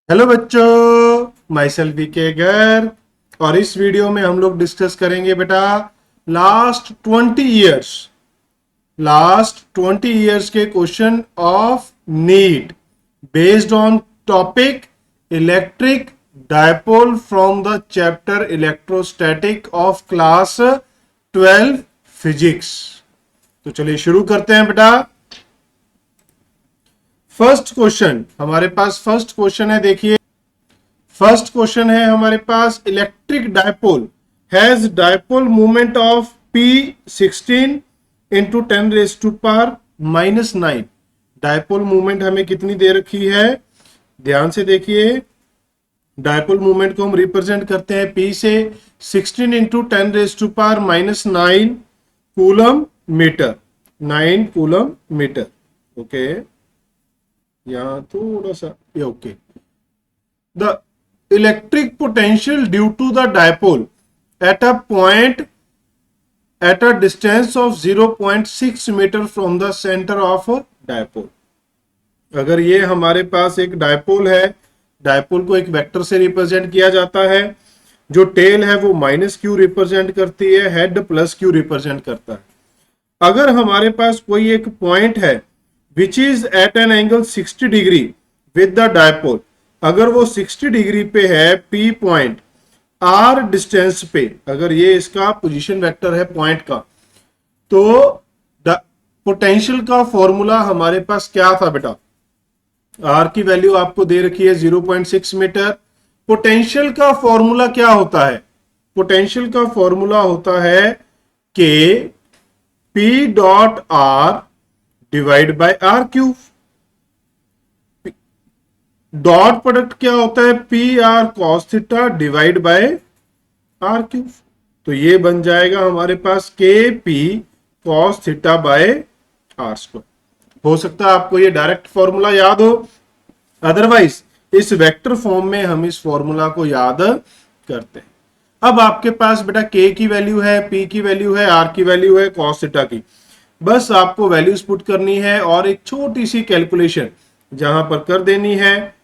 Hello बच्चों, my self के घर। और इस वीडियो में हम लोग डिस्कस करेंगे बेटा लास्ट 20 इयर्स के question of NEET based on topic electric dipole from the chapter electrostatic of class 12 physics. तो चलिए शुरू करते हैं बेटा। फर्स्ट क्वेश्चन है, देखिए। फर्स्ट क्वेश्चन है हमारे पास, electric dipole has dipole movement of P16 into 10⁻⁻⁹। Dipole movement हमें कितनी दे रखी है, ध्यान से देखिए। डायपोल मूवमेंट को हम रिप्रेजेंट करते हैं P से 16 into 10⁻⁹ coulomb metre, 9 coulomb metre. Okay, यहां थोड़ा सा ये ओके। द electric potential due to the dipole at a distance of 0.6 meter from the center of dipole। अगर ये हमारे पास एक डायपोल है, डायपोल को एक वेक्टर से रिप्रेजेंट किया जाता है। जो टेल है वो -q रिप्रेजेंट करती है, हेड +q रिप्रेजेंट करता है। अगर हमारे पास कोई एक पॉइंट है which is at an angle 60 degree with the dipole, अगर वो 60 डिग्री पे है P पॉइंट R डिस्टेंस पे, अगर ये इसका पोजीशन वेक्टर है पॉइंट का, तो पोटेंशियल का फॉर्मूला हमारे पास क्या था बेटा। R की वैल्यू आपको दे रखी है 0.6 मीटर। पोटेंशियल का फॉर्मूला क्या होता है, पोटेंशियल का फॉर्मूला होता है K P dot R divide by R cube. Dot product क्या होता है, P R cos theta divide by R cube. तो ये बन जाएगा हमारे पास K P cos theta by R square. हो सकता है आपको ये डायरेक्ट फॉर्मूला याद हो, अदरवाइज इस वेक्टर फॉर्म में हम इस फॉर्मूला को याद करते हैं। अब आपके पास बेटा के की वैल्यू है, पी की वैल्यू है, आर की वैल्यू है, कॉस थीटा की। बस आपको वैल्यूज पुट करनी है और एक छोटी सी कैलकुलेशन जहां पर कर देनी है।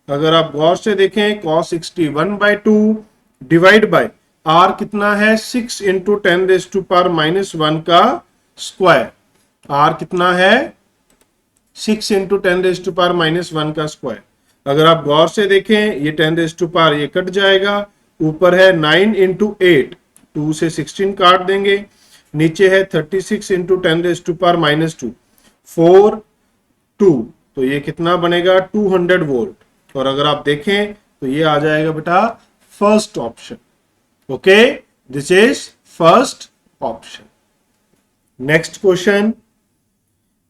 अगर आप गौर से देखें, cos 61/2 डिवाइड बाय r कितना है, 6 इंटू 10⁻⁻1 का स्क्वायर। r कितना है, 6 इंटू 10⁻⁻1 का स्क्वायर। अगर आप गौर से देखें, ये 10 ये कट जाएगा, ऊपर है 9 इंटू 8, 2 से 16 काट देंगे, नीचे है 36 इंटू 10⁻2 4 2, तो ये कितना बनेगा 200 वोल्ट। और अगर आप देखें तो ये आ जाएगा बेटा first option. Okay, this is first option. Next question,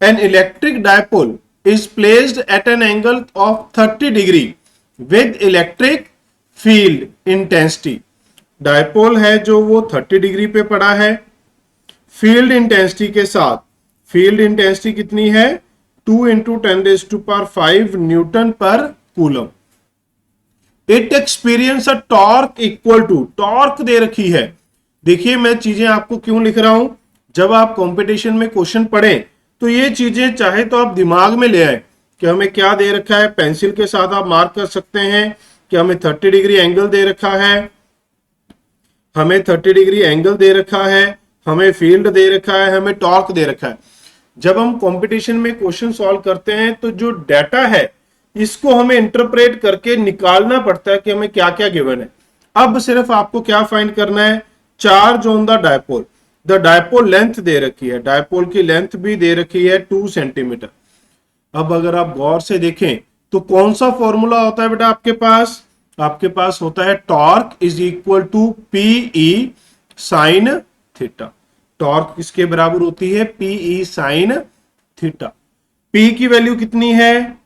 an electric dipole is placed at an angle of 30 degree with electric field intensity. Dipole है जो वो 30 डिग्री पे पड़ा है फील्ड इंटेंसिटी के साथ। फील्ड इंटेंसिटी कितनी है, 2 into 10⁵ newton per coulomb. It experience a torque equal to, torque दे रखी है। देखिए मैं चीजें आपको क्यों लिख रहा हूं, जब आप कंपटीशन में क्वेश्चन पढ़ें तो ये चीजें चाहे तो आप दिमाग में ले आए कि हमें क्या दे रखा है। पेंसिल के साथ आप मार्क कर सकते हैं कि हमें 30 डिग्री एंगल दे रखा है, हमें 30 डिग्री एंगल दे रखा है, हमें फील्ड दे रखा है, हमें टॉर्क दे रखा है। जब हम कंपटीशन में क्वेश्चन सॉल्व करते हैं तो जो डाटा है इसको हमें इंटरप्रेट करके निकालना पड़ता है कि हमें क्या क्या गिवन है। अब सिर्फ आपको क्या फाइंड करना है, charge on the dipole. The dipole length दे रखी है, डायपोल की लेंथ भी दे रखी है 2 सेंटीमीटर। अब अगर आप गौर से देखें तो कौन सा फॉर्मूला होता है बेटा आपके पास होता है torque is equal to PE sine theta. Torque किसके बराबर होती है, पीई साइन थीटा। पी की वैल्यू कितनी है,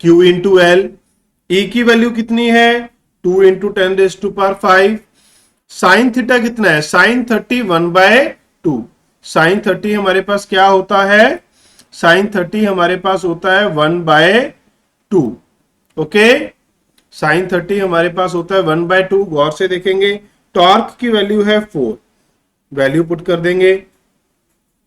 Q इंटू एल। E की वैल्यू कितनी है, 2 इंटू 10⁵। साइन थीटा कितना है, साइन 30 1/2। साइन 30 हमारे पास क्या होता है, साइन 30 हमारे पास होता है 1/2। ओके, साइन 30 हमारे पास होता है 1/2। गौर से देखेंगे, टॉर्क की वैल्यू है 4, वैल्यू पुट कर देंगे।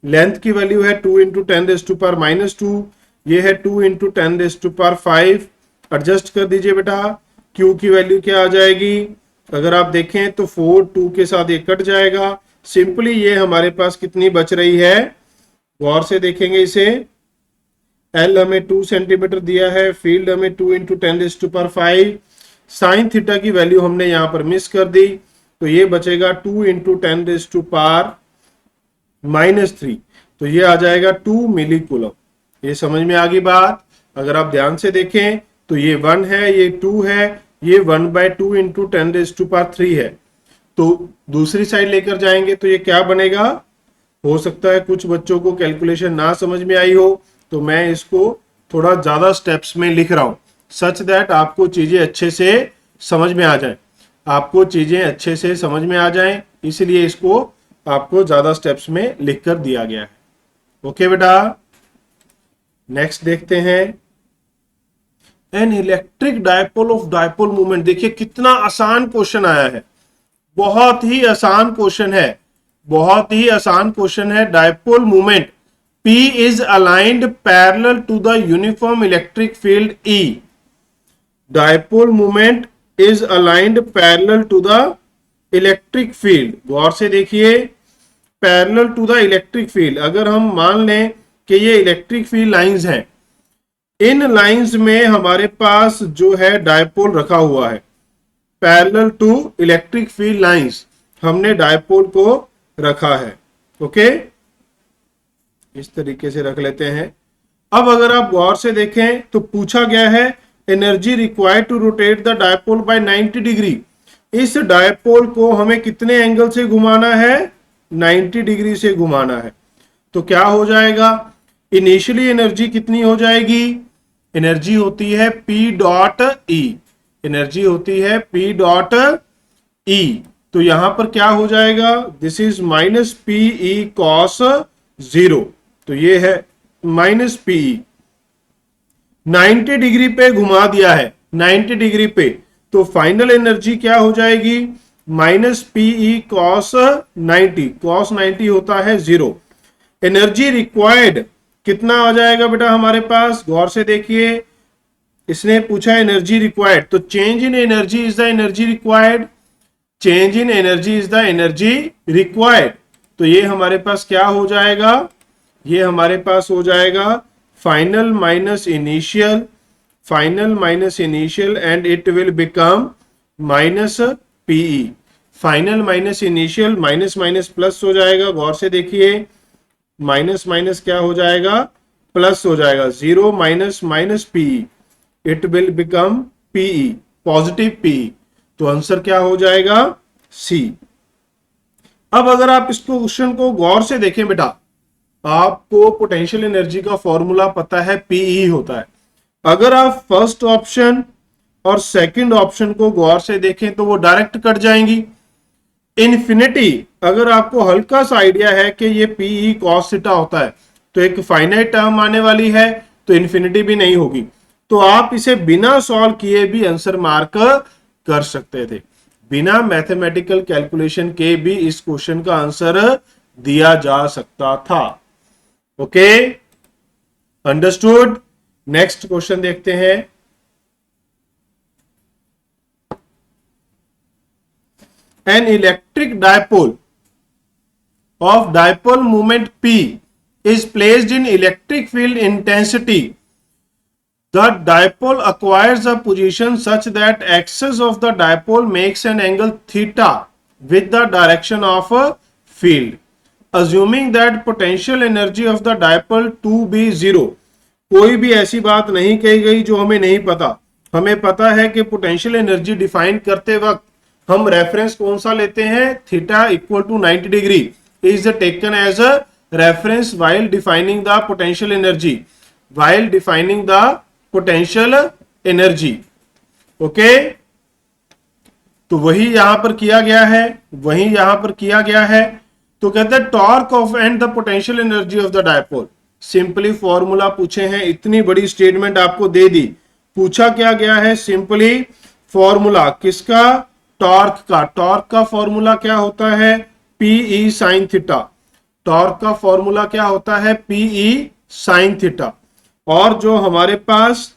लेंथ की वैल्यू है 2 इंटू 10⁻⁻2, ये है 2 इंटू 10⁵। एडजस्ट कर दीजिए बेटा। Q की वैल्यू क्या आ जाएगी, अगर आप देखें तो 4 2 के साथ ये कट जाएगा। सिंपली ये हमारे पास कितनी बच रही है, गौर से देखेंगे इसे। एल हमें 2 सेंटीमीटर दिया है, फील्ड हमें 2 इंटू 10⁵ साइन थीटा की वैल्यू हमने यहां पर मिस कर दी, तो ये बचेगा 2 इंटू 10⁻⁻3, तो ये आ जाएगा 2 मिली कूलम। ये समझ में आ गई बात। अगर आप ध्यान से देखें तो ये 1 है, ये 2 है, ये 1/2 इंटू 10⁻3 है। तो दूसरी साइड लेकर जाएंगे तो ये क्या बनेगा, हो सकता है कुछ बच्चों को कैलकुलेशन ना समझ में आई हो, तो मैं इसको थोड़ा ज्यादा स्टेप्स में लिख रहा हूं, सच दैट आपको चीजें अच्छे से समझ में आ जाए, आपको चीजें अच्छे से समझ में आ जाएं, इसलिए इसको आपको ज्यादा स्टेप्स में लिख कर दिया गया है। ओके बेटा, नेक्स्ट देखते हैं। An electric dipole of dipole movement. देखिए कितना आसान क्वेश्चन आया है, बहुत ही आसान क्वेश्चन है, बहुत ही आसान क्वेश्चन है। Dipole movement P is aligned parallel to the uniform electric field E. Dipole moment is aligned parallel to the electric field. गौर से देखिए, parallel to the electric field. अगर हम मान लें कि ये इलेक्ट्रिक फील्ड लाइंस हैं, इन लाइंस में हमारे पास जो है डायपोल रखा हुआ है, parallel to electric field lines हमने डायपोल को रखा है। ओके, इस तरीके से रख लेते हैं। अब अगर आप गौर से देखें तो पूछा गया है energy required to rotate the dipole by 90 degree. इस डायपोल को हमें कितने एंगल से घुमाना है, 90 डिग्री से घुमाना है। तो क्या हो जाएगा, इनिशियली एनर्जी कितनी हो जाएगी, एनर्जी होती है P डॉट E, एनर्जी होती है P डॉट E। तो यहां पर क्या हो जाएगा, this is minus PE cos 0, तो ये है माइनस PE। 90 डिग्री पे घुमा दिया है, 90 डिग्री पे, तो फाइनल एनर्जी क्या हो जाएगी, माइनस PE cos 90, cos 90 होता है 0। एनर्जी रिक्वायर्ड कितना आ जाएगा बेटा हमारे पास, गौर से देखिए, इसने पूछा एनर्जी रिक्वायर्ड, तो change in energy is the energy required, change in energy is the energy required. तो ये हमारे पास क्या हो जाएगा, ये हमारे पास हो जाएगा final minus initial, final minus initial, and it will become minus PE। Final minus initial, minus minus plus हो जाएगा, गौर से देखिए, माइनस माइनस क्या हो जाएगा, प्लस हो जाएगा, 0 minus minus PE, it will become PE, positive PE। तो आंसर क्या हो जाएगा, C। अब अगर आप इसको क्वेश्चन को गौर से देखें बेटा, आपको पोटेंशियल एनर्जी का फॉर्मूला पता है, PE होता है। अगर आप फर्स्ट ऑप्शन और सेकंड ऑप्शन को गौर से देखें तो वो डायरेक्ट कट जाएंगी। इन्फिनिटी, अगर आपको हल्का सा आइडिया है कि ये PE cos थीटा होता है, तो एक फाइनाइट टर्म आने वाली है, तो इन्फिनिटी भी नहीं होगी। तो आप इसे बिना सॉल्व किए भी आंसर मार्क कर सकते थे, बिना मैथमेटिकल कैलकुलेशन के भी इस क्वेश्चन का आंसर दिया जा सकता था। Okay, understood. नेक्स्ट क्वेश्चन देखते हैं। An electric dipole of dipole moment P is placed in electric field intensity. The dipole acquires a position such that axis of the dipole makes an angle theta with the direction of a field. Assuming that potential energy of the dipole to be 0. कोई भी ऐसी बात नहीं कही गई जो हमें नहीं पता। हमें पता है कि पोटेंशियल एनर्जी डिफाइन करते वक्त हम रेफरेंस कौन सा लेते हैं, theta equal to 90 degree is taken as a reference while defining the potential energy, while defining the potential energy. Okay, तो वही यहां पर किया गया है, वही यहां पर किया गया है। तो कहते हैं torque of and the potential energy of the dipole. Simply formula पूछे हैं, इतनी बड़ी स्टेटमेंट आपको दे दी, पूछा क्या गया है, सिंपली फॉर्मूला किसका, टॉर्क का। टॉर्क का फॉर्मूला क्या होता है, PE साइन थीटा। टॉर्क का फॉर्मूला क्या होता है, PE साइन थीटा। और जो हमारे पास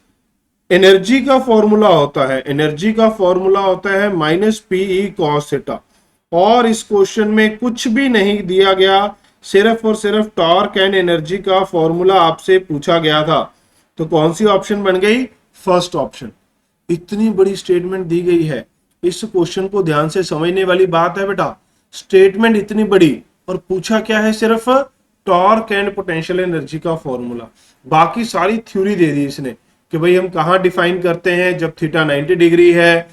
एनर्जी का फॉर्मूला होता है, एनर्जी का फॉर्मूला होता है माइनस पीई कॉस थीटा। और इस क्वेश्चन में कुछ भी नहीं दिया गया, सिर्फ और सिर्फ टॉर्क एंड एनर्जी का फॉर्मूला आपसे पूछा गया था। तो कौन सी ऑप्शन बन गई? First option. इतनी बड़ी स्टेटमेंट दी गई है, इस क्वेश्चन को ध्यान से समझने वाली बात है बेटा। स्टेटमेंट इतनी बड़ी और पूछा क्या है? सिर्फ टॉर्क एंड पोटेंशियल एनर्जी का फॉर्मूला। बाकी सारी थ्योरी दे दी इसने कि भाई हम कहां डिफाइन करते हैं जब थीटा 90 डिग्री है,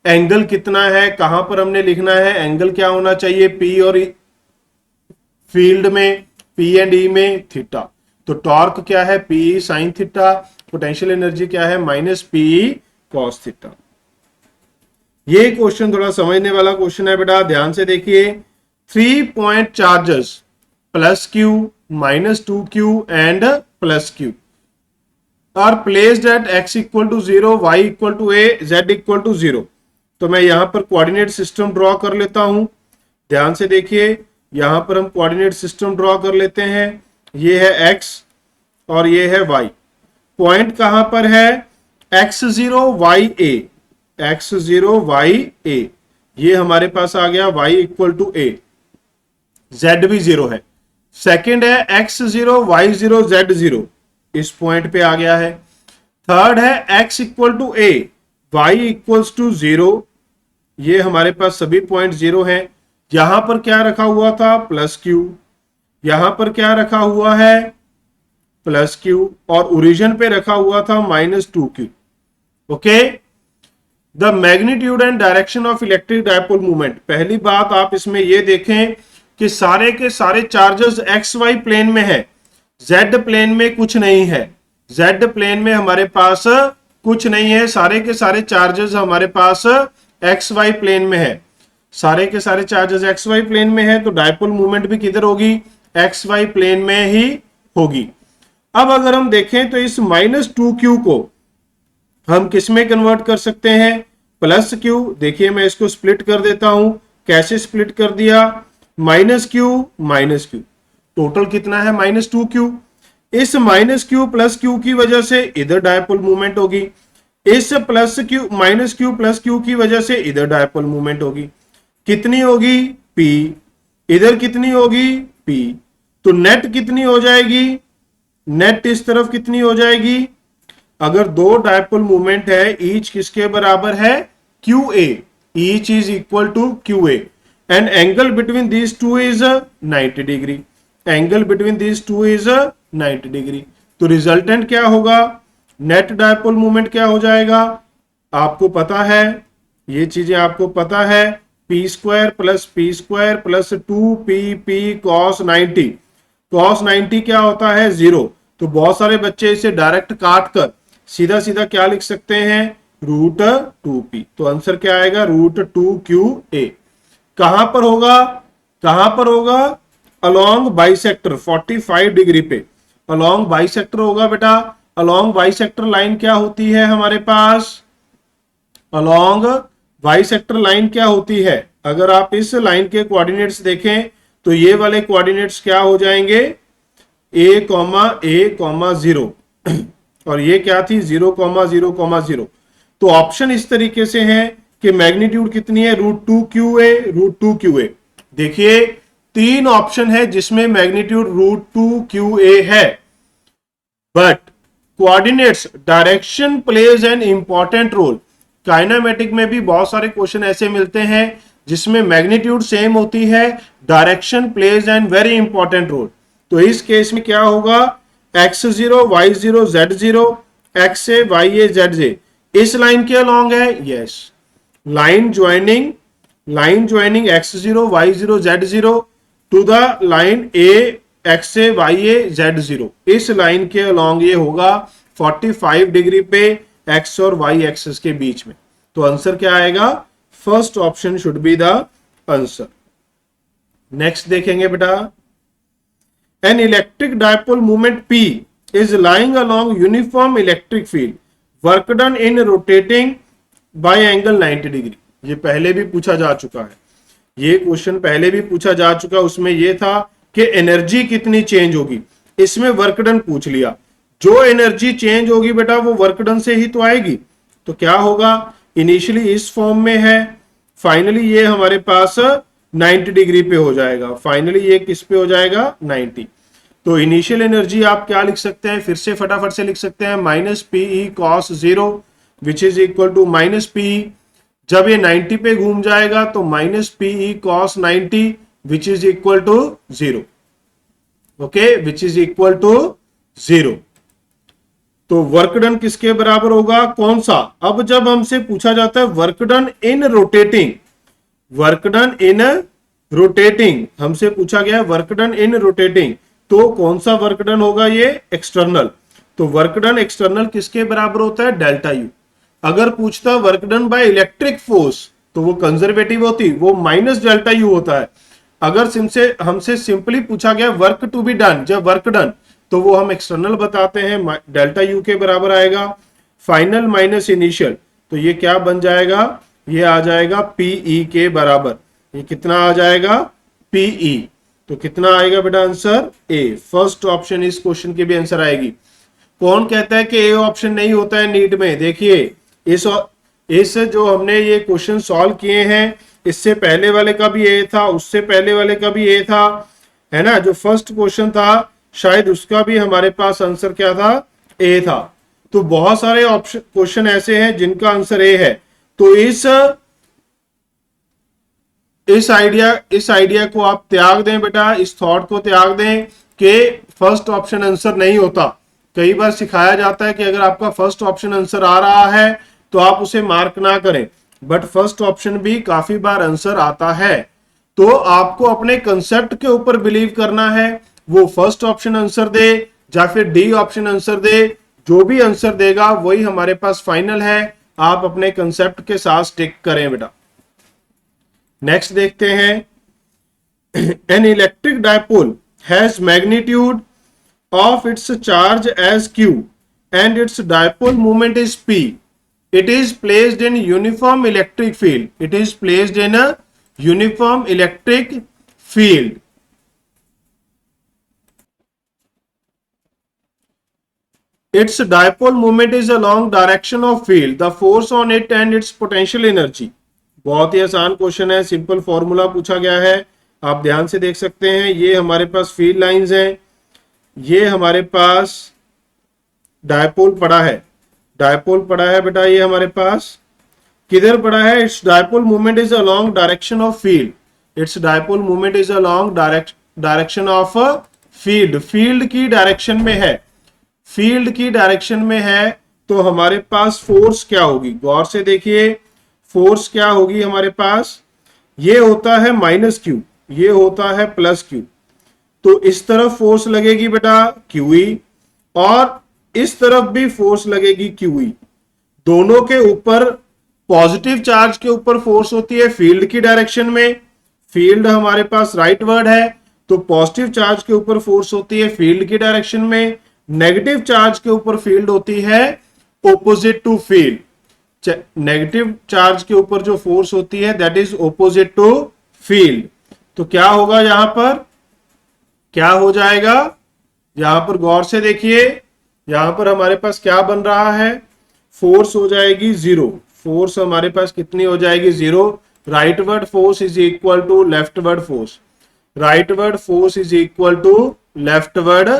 एंगल कितना है, कहां पर हमने लिखना है, एंगल क्या होना चाहिए पी और फील्ड में, पी एंड ई में थीटा। तो टॉर्क क्या है? P sine theta. Potential energy क्या है? Minus P cos theta. ये क्वेश्चन थोड़ा समझने वाला क्वेश्चन है बेटा, ध्यान से देखिए। 3 point charges plus Q, minus 2q and plus Q are placed at x equal to 0, y equal to a, z equal to 0। तो मैं यहां पर कोऑर्डिनेट सिस्टम ड्रॉ कर लेता हूं। ध्यान से देखिए, यहां पर हम कोऑर्डिनेट सिस्टम ड्रॉ कर लेते हैं। ये है x और ये है y। पॉइंट कहां पर है? x0 y a, x0 y a। ये हमारे पास आ गया y equal to a, z भी 0 है। सेकंड है x0 y0 z0, इस पॉइंट पे आ गया है। थर्ड है x equal to a, y equals to 0, ये हमारे पास सभी पॉइंट 0 हैं। यहां पर क्या रखा हुआ था? Plus q। यहां पर क्या रखा हुआ है? Plus q। और ओरिजिन पे रखा हुआ था minus 2q। Okay. The magnitude and direction of electric dipole movement. पहली बात आप इसमें यह देखें कि सारे के सारे चार्जेस एक्स वाई प्लेन में है, जेड प्लेन में कुछ नहीं है। जेड प्लेन में हमारे पास कुछ नहीं है, सारे के सारे चार्जेस हमारे पास एक्स वाई प्लेन में है। सारे के सारे चार्जेस एक्स वाई प्लेन में है, तो डायपोल मूवमेंट भी किधर होगी? एक्स वाई प्लेन में ही होगी। अब अगर हम देखें तो इस माइनस 2q को हम किस में कन्वर्ट कर सकते हैं? Plus q। देखिए मैं इसको स्प्लिट कर देता हूं। कैसे स्प्लिट कर दिया? माइनस q, टोटल कितना है? Minus 2q। इस माइनस q प्लस q की वजह से इधर डायपोल मूवमेंट होगी, इस plus q minus q plus q की वजह से इधर डायपोल मूवमेंट होगी। कितनी होगी? p। इधर कितनी होगी? p। तो नेट कितनी हो जाएगी? नेट इस तरफ कितनी हो जाएगी? अगर दो डायपोल मूवमेंट है, ईच किसके बराबर है? QA। Each is equal to QA and angle between these two is 90 degree. Angle between these two is 90 degree. तो रिजल्टेंट क्या होगा? नेट डायपोल मूवमेंट क्या हो जाएगा? आपको पता है, ये चीजें आपको पता है। p square plus 2pp cos 90। cos 90 क्या होता है? 0। तो बहुत सारे बच्चे इसे डायरेक्ट काट कर सीधा सीधा क्या लिख सकते हैं? Root 2p। तो आंसर क्या आएगा? Root 2qa। कहां पर होगा? कहां पर होगा? अलोंग बाइसेक्टर 45 डिग्री पे अलोंग बाइसेक्टर होगा बेटा। अलोंग बाइसेक्टर लाइन क्या होती है हमारे पास? अलोंग बाइसेक्टर लाइन क्या होती है? अगर आप इस लाइन के कोऑर्डिनेट्स देखें तो ये वाले कोऑर्डिनेट्स क्या हो जाएंगे? a,0 और ये क्या थी? 0,0,0। तो ऑप्शन इस तरीके से है कि मैग्नीट्यूड कितनी है? Root 2QA। देखिए 3 ऑप्शन है जिसमें मैग्नीट्यूड रूट 2QA है, but coordinates direction plays an important role. Kinematic में भी बहुत सारे क्वेश्चन ऐसे मिलते हैं जिसमें मैग्नीट्यूड सेम होती है, direction plays an very important role. तो इस केस में क्या होगा? x0 y0 z0, xa ya zj इस लाइन के अलोंग है। Yes, line joining x0 y0 z0 to the line a xa ya z0, इस लाइन के अलोंग ये होगा 45 डिग्री पे x और y एक्सिस के बीच में। तो आंसर क्या आएगा? First option should be the answer. Next देखेंगे बेटा, an electric dipole movement P is lying along uniform electric field, work done in rotating by angle 90 degree. ये पहले भी पूछा जा चुका है, ये क्वेश्चन पहले भी पूछा जा चुका। उसमें ये था कि एनर्जी कितनी चेंज होगी, इसमें वर्क डन पूछ लिया। जो एनर्जी चेंज होगी बेटा वो वर्क डन से ही तो आएगी। तो क्या होगा, इनिशियली इस फॉर्म में है, फाइनली ये हमारे पास 90 डिग्री पे हो जाएगा, फाइनली ये किस पे हो जाएगा 90। तो इनिशियल एनर्जी आप क्या लिख सकते हैं, फिर से फटाफट से लिख सकते हैं, minus PE cos 0 which is equal to minus PE, जब ये 90 पे घूम जाएगा तो minus PE cos 90 which is equal to 0। Okay, which is equal to 0। तो वर्क डन किसके बराबर होगा, कौन सा। अब जब हमसे पूछा जाता है work done in rotating, work done in rotating हमसे पूछा गया है वर्क डन इन रोटेटिंग, तो कौन सा वर्क डन होगा, ये एक्सटर्नल। तो वर्क डन एक्सटर्नल किसके बराबर होता है, डेल्टा यू। अगर पूछता work done by electric force तो वो कंजर्वेटिव होती, वो माइनस डेल्टा यू होता है। अगर हमसे सिंपली पूछा गया वर्क टू बी डन, जब वर्क डन, तो वो हम एक्सटर्नल बताते हैं, डेल्टा यू के बराबर आएगा। फाइनल माइनस इनिशियल, तो ये क्या बन जाएगा, ये आ जाएगा पीई के बराबर। ये कितना आ जाएगा, पीई। तो कितना आएगा बेटा आंसर, ए। फर्स्ट ऑप्शन इस क्वेश्चन की भी आंसर आएगी। कौन कहता है कि ए ऑप्शन नहीं होता है नीट में, देखिए इस जो हमने ये क्वेश्चन सॉल्व किए हैं, इससे पहले वाले का भी ए था, उससे पहले वाले का भी ए था, है ना। जो फर्स्ट क्वेश्चन था शायद उसका भी हमारे पास आंसर क्या था, ए था। तो बहुत सारे ऑप्शन क्वेश्चन ऐसे हैं जिनका आंसर ए है। तो इस आइडिया को आप त्याग दें बेटा, इस थॉट को त्याग दें कि फर्स्ट ऑप्शन आंसर नहीं होता। कई बार सिखाया जाता है कि अगर आपका फर्स्ट ऑप्शन आंसर आ रहा है तो आप उसे मार्क ना करें, बट फर्स्ट ऑप्शन भी काफी बार आंसर आता है। तो आपको अपने कंसेप्ट के ऊपर बिलीव करना है, वो फर्स्ट ऑप्शन आंसर दे या फिर डी ऑप्शन आंसर दे, जो भी आंसर देगा वही हमारे पास फाइनल है। आप अपने कंसेप्ट के साथ स्टिक करें बेटा। नेक्स्ट देखते हैं, an electric dipole has magnitude of its charge as q and its dipole moment is p. It is placed in uniform electric field. It is placed in a uniform electric field. Its dipole moment is along direction of field. The force on it and its potential energy. बहुत ही आसान question है, simple formula पूछा गया है, आप ध्यान से देख सकते हैं। ये हमारे पास फील्ड लाइंस हैं, ये हमारे पास डायपोल पड़ा है, डायपोल पड़ा है बेटा, ये हमारे पास किधर पड़ा है, it's dipole movement is along direction of field. It's dipole movement is along direction of field. Field की डायरेक्शन में है, फील्ड की डायरेक्शन में है। तो हमारे पास फोर्स क्या होगी, गौर से देखिए, फोर्स क्या होगी हमारे पास, ये होता है माइनस क्यू, ये होता है प्लस क्यू। तो इस तरफ फोर्स लगेगी बेटा QE और इस तरफ भी फोर्स लगेगी QE। दोनों के ऊपर पॉजिटिव चार्ज के ऊपर फोर्स होती है फील्ड की डायरेक्शन में, फील्ड हमारे पास राइट वर्ड है, तो पॉजिटिव चार्ज के ऊपर फोर्स होती है फील्ड की डायरेक्शन में, नेगेटिव चार्ज के ऊपर फील्ड होती है opposite to field. Negative charge के ऊपर जो फोर्स होती है that is opposite to field. तो क्या होगा, यहां पर क्या हो जाएगा, यहां पर गौर से देखिए, यहां पर हमारे पास क्या बन रहा है, फोर्स हो जाएगी 0। फोर्स हमारे पास कितनी हो जाएगी, 0। Rightward force is equal to leftward force, rightward force is equal to leftward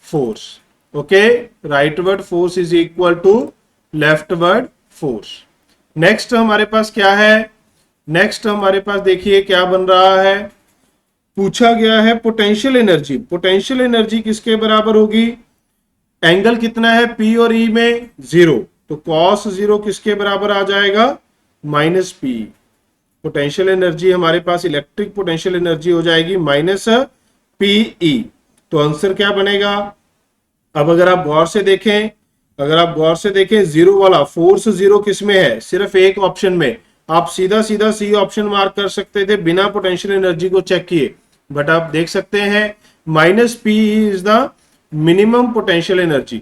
force. Okay, rightward force is equal to leftward force. Next हमारे पास क्या है, नेक्स्ट हमारे पास देखिए क्या बन रहा है, पूछा गया है पोटेंशियल एनर्जी। पोटेंशियल एनर्जी किसके बराबर होगी, एंगल कितना है P और E में 0, तो cos 0 किसके बराबर आ जाएगा, माइनस P। पोटेंशियल एनर्जी हमारे पास इलेक्ट्रिक पोटेंशियल एनर्जी हो जाएगी माइनस PE। तो आंसर क्या बनेगा, अब अगर आप गौर से देखें, अगर आप गौर से देखें, 0 वाला फोर्स 0 किस में है, सिर्फ एक ऑप्शन में। आप सीधा सीधा सी ऑप्शन मार्क कर सकते थे बिना पोटेंशियल एनर्जी को चेक किए, बट आप देख सकते हैं minus P is the minimum potential energy,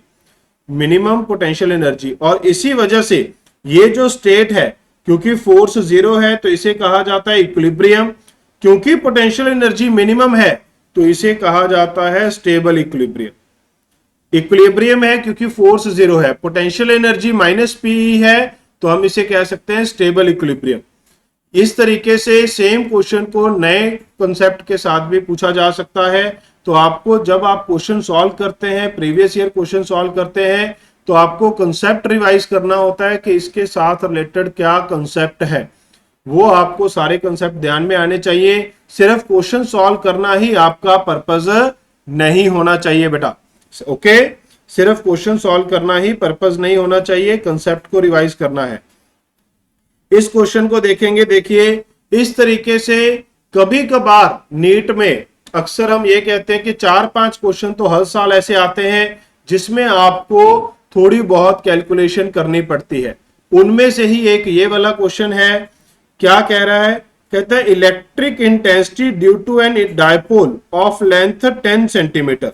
minimum potential energy. और इसी वजह से ये जो स्टेट है, क्योंकि फोर्स 0 है तो इसे कहा जाता है इक्विलिब्रियम, क्योंकि पोटेंशियल एनर्जी मिनिमम है तो इसे कहा जाता है स्टेबल इक्विलिब्रियम। इक्विलिब्रियम है क्योंकि फोर्स जीरो है, पोटेंशियल एनर्जी माइनस पी है, तो हम इसे कह सकते हैं स्टेबल इक्विलिब्रियम। इस तरीके से सेम क्वेश्चन को नए कॉन्सेप्ट के साथ भी पूछा जा सकता है। तो आपको जब आप क्वेश्चन सॉल्व करते हैं, प्रीवियस ईयर क्वेश्चन सॉल्व करते हैं, तो आपको कॉन्सेप्ट रिवाइज करना होता है कि इसके साथ रिलेटेड क्या कॉन्सेप्ट है, वो आपको सारे कॉन्सेप्ट ध्यान में आने चाहिए। सिर्फ क्वेश्चन सॉल्व करना ही आपका पर्पस नहीं होना चाहिए बेटा, ओके। सिर्फ क्वेश्चन सॉल्व करना ही पर्पस नहीं होना चाहिए, कॉन्सेप्ट को रिवाइज करना है। इस क्वेश्चन को देखेंगे, देखिए इस तरीके से कभी कभार नीट में अक्सर हम ये कहते हैं कि 4-5 क्वेश्चन तो हर साल ऐसे आते हैं जिसमें आपको थोड़ी बहुत कैलकुलेशन करनी पड़ती है। उनमें से ही एक ये वाला क्वेश्चन है। क्या कह रहा है? कहता है electric intensity due to an dipole of length 10 centimetre.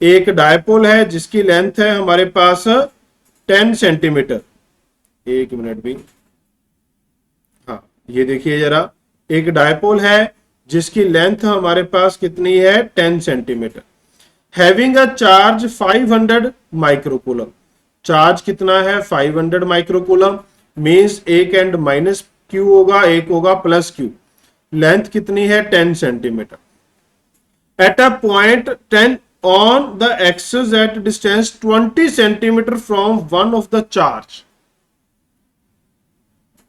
एक डायपोल है जिसकी लेंथ है हमारे पास 10 सेंटीमीटर। एक मिनट भी, हाँ ये देखिए जरा, एक डायपोल है जिसकी लेंथ हमारे पास कितनी है? 10 centimetre. Having a charge 500 microcoulomb. Charge कितना है? 500 माइक्रोकूलम। मींस एक एंड माइनस क्यू होगा, एक होगा प्लस क्यू। लेंथ कितनी है? 10 centimetre. At a point 10 on the axis at distance 20 centimeter from one of the charge।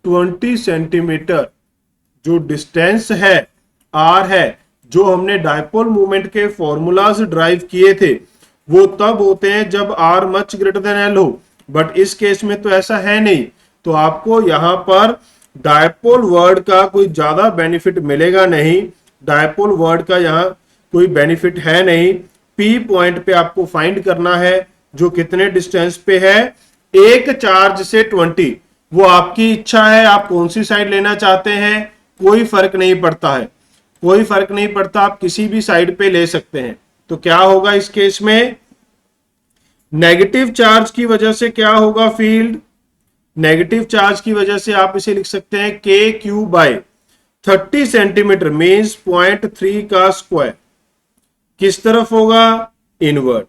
20 centimetre जो डिस्टेंस है, आर है, जो हमने डायपोल मूवमेंट के फॉर्मूलाज ड्राइव किए थे, वो तब होते हैं जब R much greater than L हो। बट इस केस में तो ऐसा है नहीं, तो आपको यहां पर डायपोल वर्ड का कोई ज्यादा बेनिफिट मिलेगा नहीं। डायपोल वर्ड का यहां कोई बेनिफिट है नहीं। पी पॉइंट पे आपको फाइंड करना है जो कितने डिस्टेंस पे है, एक चार्ज से 20। वो आपकी इच्छा है, आप कौन सी साइड लेना चाहते हैं, कोई फर्क नहीं पड़ता है, कोई फर्क नहीं पड़ता, आप किसी भी साइड पे ले सकते हैं। तो क्या होगा इस केस में? नेगेटिव चार्ज की वजह से क्या होगा फील्ड? नेगेटिव चार्ज की वजह से आप इसे लिख सकते हैं के क्यू बाय 30 सेंटीमीटर मीन्स 0.3 का स्क्वायर। किस तरफ होगा? इनवर्ड।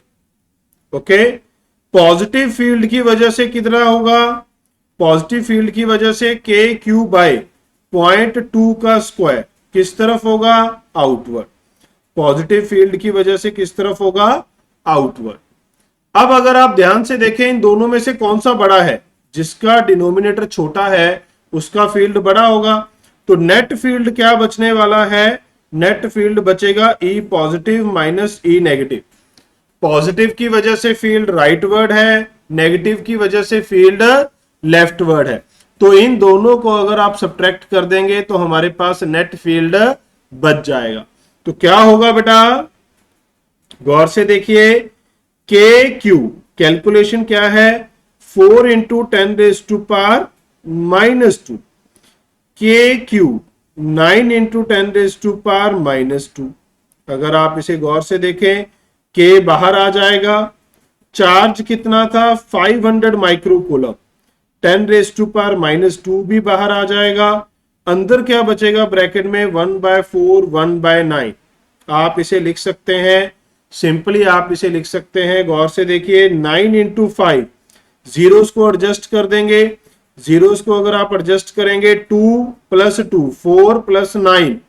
ओके। पॉजिटिव फील्ड की वजह से कितना होगा? पॉजिटिव फील्ड की वजह से के क्यू बाय 0.2 का स्क्वायर। किस तरफ होगा? आउटवर्ड। पॉजिटिव फील्ड की वजह से किस तरफ होगा? आउटवर्ड। अब अगर आप ध्यान से देखें, इन दोनों में से कौन सा बड़ा है? जिसका डिनोमिनेटर छोटा है उसका फील्ड बड़ा होगा। तो नेट फील्ड क्या बचने वाला है? नेट फील्ड बचेगा E positive minus E negative. Positive की वजह से फील्ड राइटवर्ड है, नेगेटिव की वजह से फील्ड लेफ्टवर्ड है। तो इन दोनों को अगर आप सब्ट्रैक्ट कर देंगे तो हमारे पास नेट फील्ड बच जाएगा। तो क्या होगा बेटा? गौर से देखिए, के क्यू कैलकुलेशन क्या है? 4 इंटू 10⁻⁻²। के क्यू 9 इंटू 10⁻⁻²। अगर आप इसे गौर से देखें, के बाहर आ जाएगा। चार्ज कितना था? 500 माइक्रोकूलम। 10⁻⁻² भी बाहर आ जाएगा। अंदर क्या बचेगा ब्रैकेट में? 1/4 1/9। आप इसे लिख सकते हैं, सिंपली आप इसे लिख सकते हैं। गौर से देखिए, 9 इंटू 5, जीरोस को एडजस्ट कर देंगे। जीरोस को अगर आप एडजस्ट करेंगे, 2 + 2 4 + 9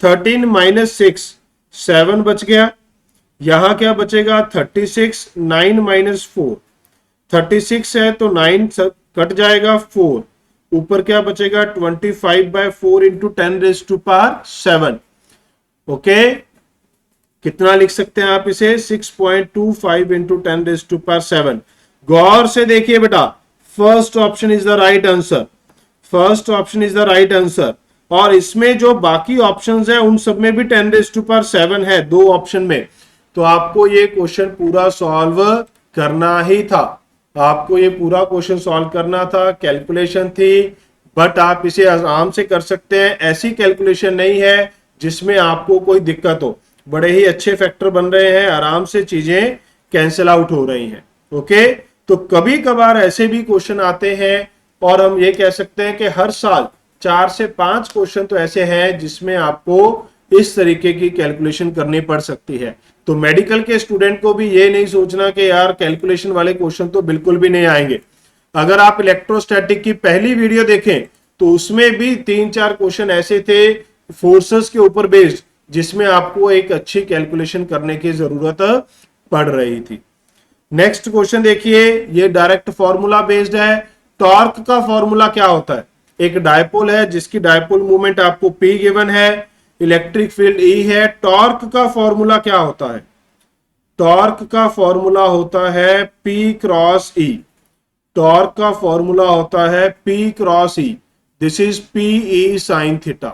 13 - 6 7 बच गया। यहां क्या बचेगा? 36 9 - 4 36 है तो 9 कट जाएगा, 4 ऊपर क्या बचेगा? 25/4 इंटू 10⁻7। ओके, कितना लिख सकते हैं आप इसे? 6.25 इंटू 10⁻7। गौर से देखिए बेटा, first option is the right answer. First option is the right answer. और इसमें जो बाकी ऑप्शंस है उन सब में भी 10⁻7 है, 2 ऑप्शन में। तो आपको ये क्वेश्चन पूरा सॉल्व करना ही था, आपको ये पूरा क्वेश्चन सॉल्व करना था। कैलकुलेशन थी, बट आप इसे आराम से कर सकते हैं। ऐसी कैलकुलेशन नहीं है जिसमें आपको कोई दिक्कत हो। बड़े ही अच्छे फैक्टर बन रहे हैं, आराम से चीजें कैंसिल आउट हो रही हैं। ओके, तो कभी कभार ऐसे भी क्वेश्चन आते हैं, और हम ये कह सकते हैं कि हर साल 4 से 5 क्वेश्चन तो ऐसे हैं जिसमें आपको इस तरीके की कैलकुलेशन करनी पड़ सकती है। तो मेडिकल के स्टूडेंट को भी ये नहीं सोचना कि यार कैलकुलेशन वाले क्वेश्चन तो बिल्कुल भी नहीं आएंगे। अगर आप इलेक्ट्रोस्टैटिक की पहली वीडियो देखें तो उसमें भी 3-4 क्वेश्चन ऐसे थे फोर्सेस के ऊपर बेस्ड, जिसमें आपको एक अच्छी कैलकुलेशन करने की जरूरत पड़ रही थी। नेक्स्ट क्वेश्चन देखिए, ये डायरेक्ट फॉर्मूला बेस्ड है। टॉर्क का फॉर्मूला क्या होता है? एक डायपोल है जिसकी डायपोल मूवमेंट आपको P गिवन है, इलेक्ट्रिक फील्ड E है। टॉर्क का फॉर्मूला क्या होता है? टॉर्क का फॉर्मूला होता है P क्रॉस E। टॉर्क का फॉर्मूला होता है P cross E। This is PE sign theta.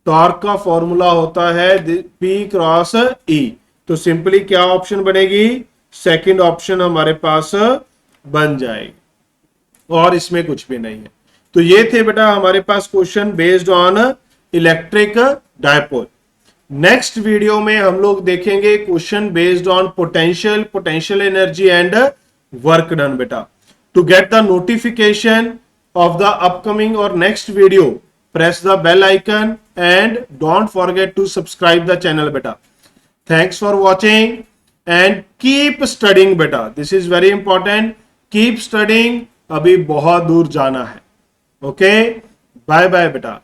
Torque का फॉर्मूला होता है P क्रॉस E। तो सिंपली क्या ऑप्शन बनेगी? सेकंड ऑप्शन हमारे पास बन जाएगी, और इसमें कुछ भी नहीं है। तो ये थे बेटा हमारे पास question based on electric dipole. Next video में हम लोग देखेंगे question based on potential energy and work done बेटा। To get the notification of the upcoming or next video, press the bell icon and don't forget to subscribe the channel beta. Thanks for watching and keep studying beta. This is very important. Keep studying. अभी बहुत दूर जाना है। Okay, bye bye beta.